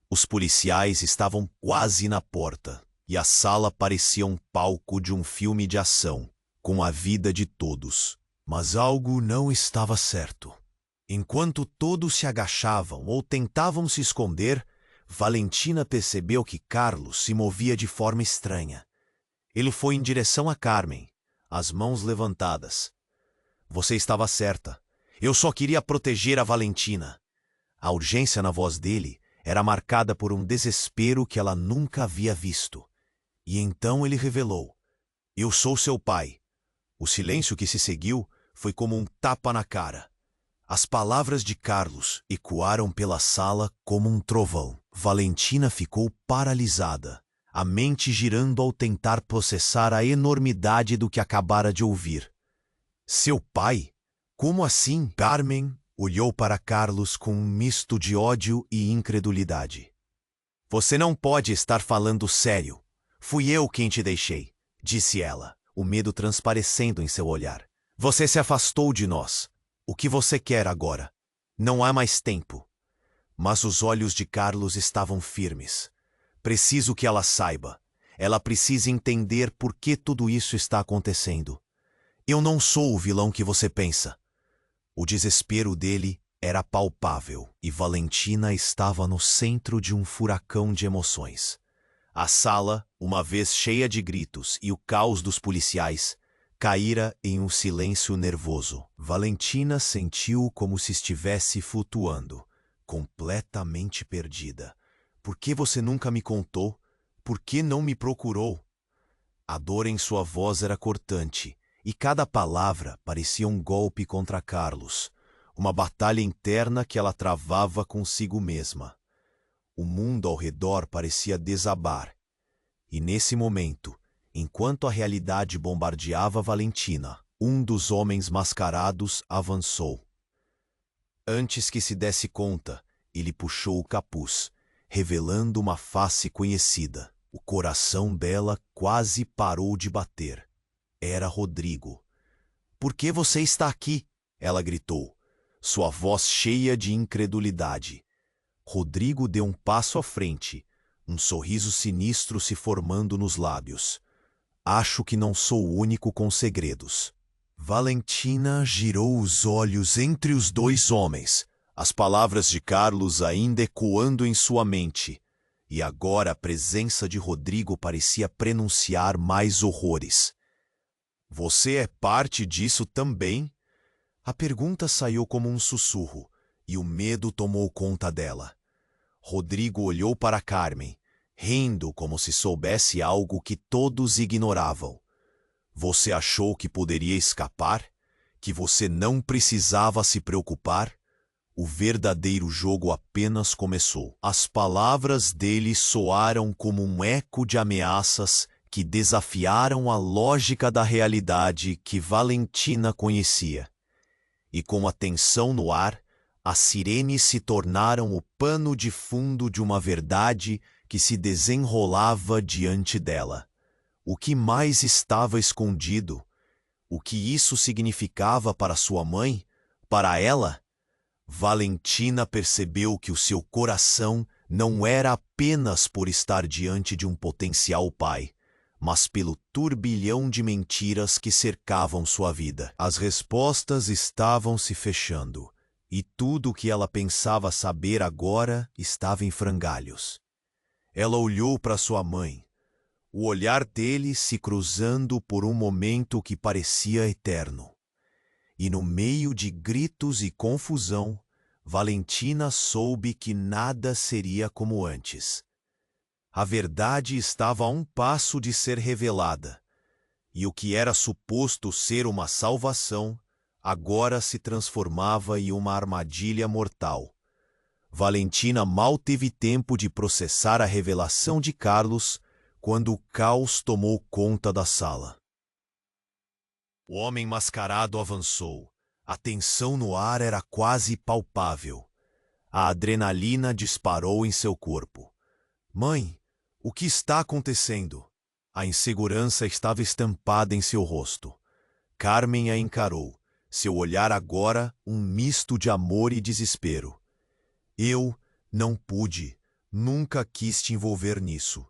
Os policiais estavam quase na porta, e a sala parecia um palco de um filme de ação, com a vida de todos. Mas algo não estava certo. Enquanto todos se agachavam ou tentavam se esconder, Valentina percebeu que Carlos se movia de forma estranha. Ele foi em direção a Carmen, as mãos levantadas. Você estava certa. Eu só queria proteger a Valentina. A urgência na voz dele era marcada por um desespero que ela nunca havia visto. E então ele revelou: eu sou seu pai. O silêncio que se seguiu foi como um tapa na cara. As palavras de Carlos ecoaram pela sala como um trovão. Valentina ficou paralisada, a mente girando ao tentar processar a enormidade do que acabara de ouvir. Seu pai? Como assim? Carmen olhou para Carlos com um misto de ódio e incredulidade. Você não pode estar falando sério. Fui eu quem te deixei, disse ela, o medo transparecendo em seu olhar. Você se afastou de nós. O que você quer agora? Não há mais tempo. Mas os olhos de Carlos estavam firmes. Preciso que ela saiba. Ela precisa entender por que tudo isso está acontecendo. Eu não sou o vilão que você pensa. O desespero dele era palpável e Valentina estava no centro de um furacão de emoções. A sala, uma vez cheia de gritos e o caos dos policiais, caíra em um silêncio nervoso. Valentina sentiu como se estivesse flutuando, completamente perdida. Por que você nunca me contou? Por que não me procurou? A dor em sua voz era cortante, e cada palavra parecia um golpe contra Carlos, uma batalha interna que ela travava consigo mesma. O mundo ao redor parecia desabar, e nesse momento, enquanto a realidade bombardeava Valentina, um dos homens mascarados avançou. Antes que se desse conta, ele puxou o capuz, revelando uma face conhecida. O coração dela quase parou de bater. Era Rodrigo. "Por que você está aqui?" ela gritou, sua voz cheia de incredulidade. Rodrigo deu um passo à frente, um sorriso sinistro se formando nos lábios. "Acho que não sou o único com segredos." Valentina girou os olhos entre os dois homens, as palavras de Carlos ainda ecoando em sua mente. E agora a presença de Rodrigo parecia prenunciar mais horrores. "Você é parte disso também?" A pergunta saiu como um sussurro, e o medo tomou conta dela. Rodrigo olhou para Carmen, rindo como se soubesse algo que todos ignoravam. "Você achou que poderia escapar? Que você não precisava se preocupar?" O verdadeiro jogo apenas começou. As palavras dele soaram como um eco de ameaças que desafiaram a lógica da realidade que Valentina conhecia. E com a tensão no ar, as sirenes se tornaram o pano de fundo de uma verdade que se desenrolava diante dela. O que mais estava escondido? O que isso significava para sua mãe? Para ela? Valentina percebeu que o seu coração não era apenas por estar diante de um potencial pai, mas pelo turbilhão de mentiras que cercavam sua vida. As respostas estavam se fechando, e tudo o que ela pensava saber agora estava em frangalhos. Ela olhou para sua mãe, o olhar dele se cruzando por um momento que parecia eterno. E no meio de gritos e confusão, Valentina soube que nada seria como antes. A verdade estava a um passo de ser revelada, e o que era suposto ser uma salvação, agora se transformava em uma armadilha mortal. Valentina mal teve tempo de processar a revelação de Carlos quando o caos tomou conta da sala. O homem mascarado avançou. A tensão no ar era quase palpável. A adrenalina disparou em seu corpo. "Mãe, o que está acontecendo?" A insegurança estava estampada em seu rosto. Carmen a encarou, seu olhar agora um misto de amor e desespero. "Eu não pude, nunca quis te envolver nisso."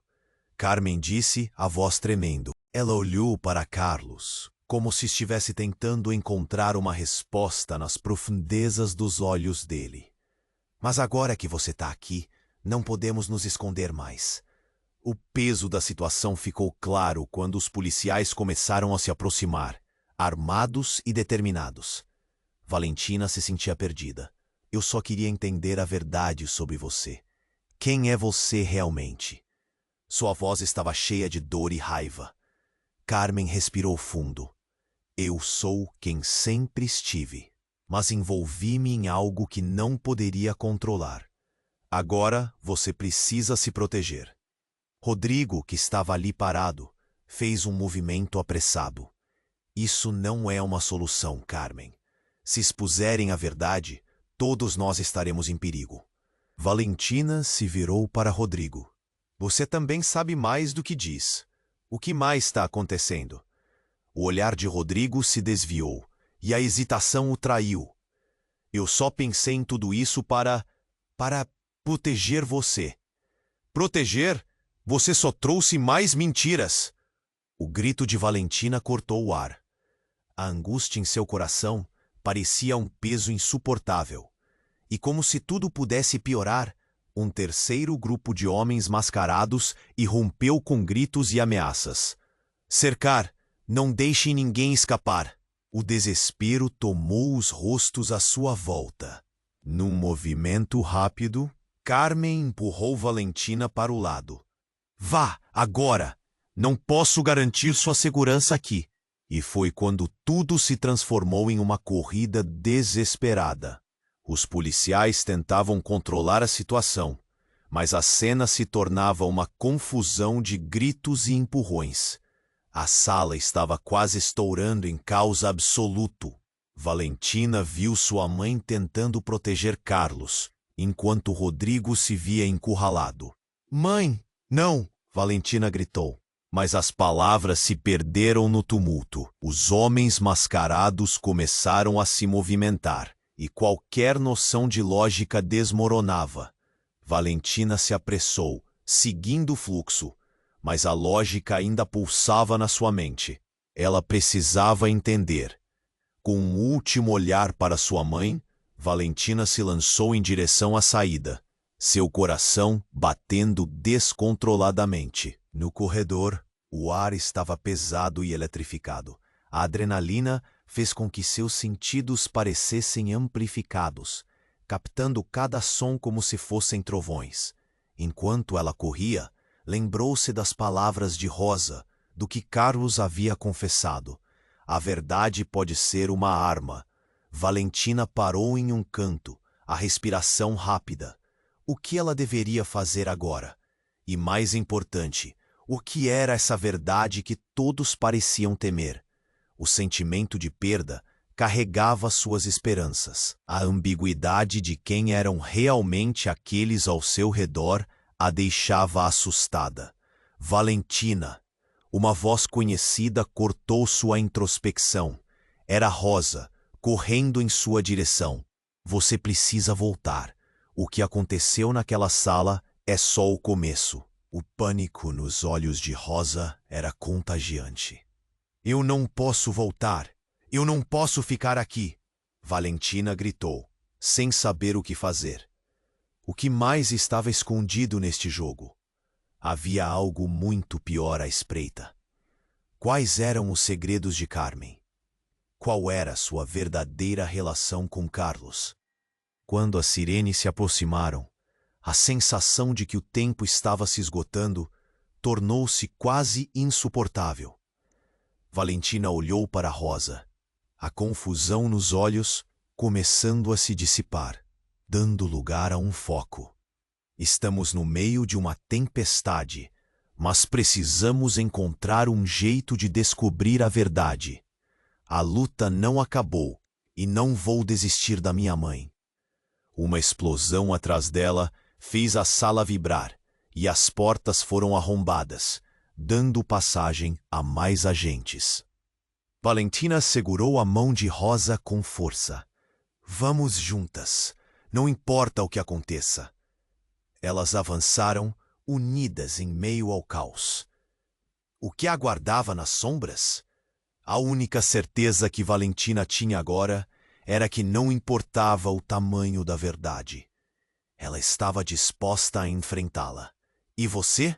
Carmen disse, a voz tremendo. Ela olhou para Carlos, como se estivesse tentando encontrar uma resposta nas profundezas dos olhos dele. "Mas agora que você está aqui, não podemos nos esconder mais." O peso da situação ficou claro quando os policiais começaram a se aproximar, armados e determinados. Valentina se sentia perdida. "Eu só queria entender a verdade sobre você. Quem é você realmente?" Sua voz estava cheia de dor e raiva. Carmen respirou fundo. "Eu sou quem sempre estive, mas envolvi-me em algo que não poderia controlar. Agora você precisa se proteger." Rodrigo, que estava ali parado, fez um movimento apressado. "Isso não é uma solução, Carmen. Se expuserem a verdade, todos nós estaremos em perigo." Valentina se virou para Rodrigo. "Você também sabe mais do que diz. O que mais está acontecendo?" O olhar de Rodrigo se desviou, e a hesitação o traiu. "Eu só pensei em tudo isso para proteger você." "Proteger? Você só trouxe mais mentiras." O grito de Valentina cortou o ar. A angústia em seu coração parecia um peso insuportável. E como se tudo pudesse piorar, um terceiro grupo de homens mascarados irrompeu com gritos e ameaças. "Cercar! Não deixem ninguém escapar!" O desespero tomou os rostos à sua volta. Num movimento rápido, Carmen empurrou Valentina para o lado. "Vá, agora! Não posso garantir sua segurança aqui." E foi quando tudo se transformou em uma corrida desesperada. Os policiais tentavam controlar a situação, mas a cena se tornava uma confusão de gritos e empurrões. A sala estava quase estourando em caos absoluto. Valentina viu sua mãe tentando proteger Carlos, enquanto Rodrigo se via encurralado. "Mãe, não!" Valentina gritou. Mas as palavras se perderam no tumulto. Os homens mascarados começaram a se movimentar, e qualquer noção de lógica desmoronava. Valentina se apressou, seguindo o fluxo, mas a lógica ainda pulsava na sua mente. Ela precisava entender. Com um último olhar para sua mãe, Valentina se lançou em direção à saída, seu coração batendo descontroladamente. No corredor, o ar estava pesado e eletrificado. A adrenalina fez com que seus sentidos parecessem amplificados, captando cada som como se fossem trovões. Enquanto ela corria, lembrou-se das palavras de Rosa, do que Carlos havia confessado. A verdade pode ser uma arma. Valentina parou em um canto, a respiração rápida. O que ela deveria fazer agora? E mais importante, o que era essa verdade que todos pareciam temer? O sentimento de perda carregava suas esperanças. A ambiguidade de quem eram realmente aqueles ao seu redor a deixava assustada. Valentina. Uma voz conhecida cortou sua introspecção. Era Rosa, correndo em sua direção. "Você precisa voltar. O que aconteceu naquela sala é só o começo." O pânico nos olhos de Rosa era contagiante. "Eu não posso voltar. Eu não posso ficar aqui!" Valentina gritou, sem saber o que fazer. O que mais estava escondido neste jogo? Havia algo muito pior à espreita. Quais eram os segredos de Carmen? Qual era sua verdadeira relação com Carlos? Quando as sirenes se aproximaram, a sensação de que o tempo estava se esgotando tornou-se quase insuportável. Valentina olhou para Rosa, a confusão nos olhos começando a se dissipar, dando lugar a um foco. "Estamos no meio de uma tempestade, mas precisamos encontrar um jeito de descobrir a verdade. A luta não acabou e não vou desistir da minha mãe." Uma explosão atrás dela fez a sala vibrar e as portas foram arrombadas, dando passagem a mais agentes. Valentina segurou a mão de Rosa com força. "Vamos juntas. Não importa o que aconteça." Elas avançaram, unidas em meio ao caos. O que aguardava nas sombras? A única certeza que Valentina tinha agora era que não importava o tamanho da verdade. Ela estava disposta a enfrentá-la. E você?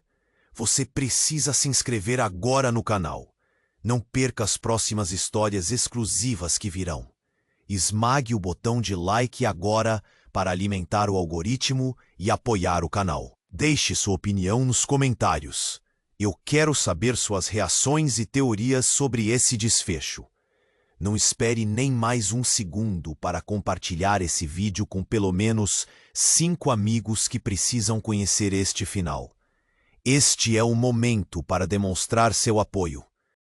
Você precisa se inscrever agora no canal. Não perca as próximas histórias exclusivas que virão. Esmague o botão de like agora para alimentar o algoritmo e apoiar o canal. Deixe sua opinião nos comentários. Eu quero saber suas reações e teorias sobre esse desfecho. Não espere nem mais um segundo para compartilhar esse vídeo com pelo menos 5 amigos que precisam conhecer este final. Este é o momento para demonstrar seu apoio.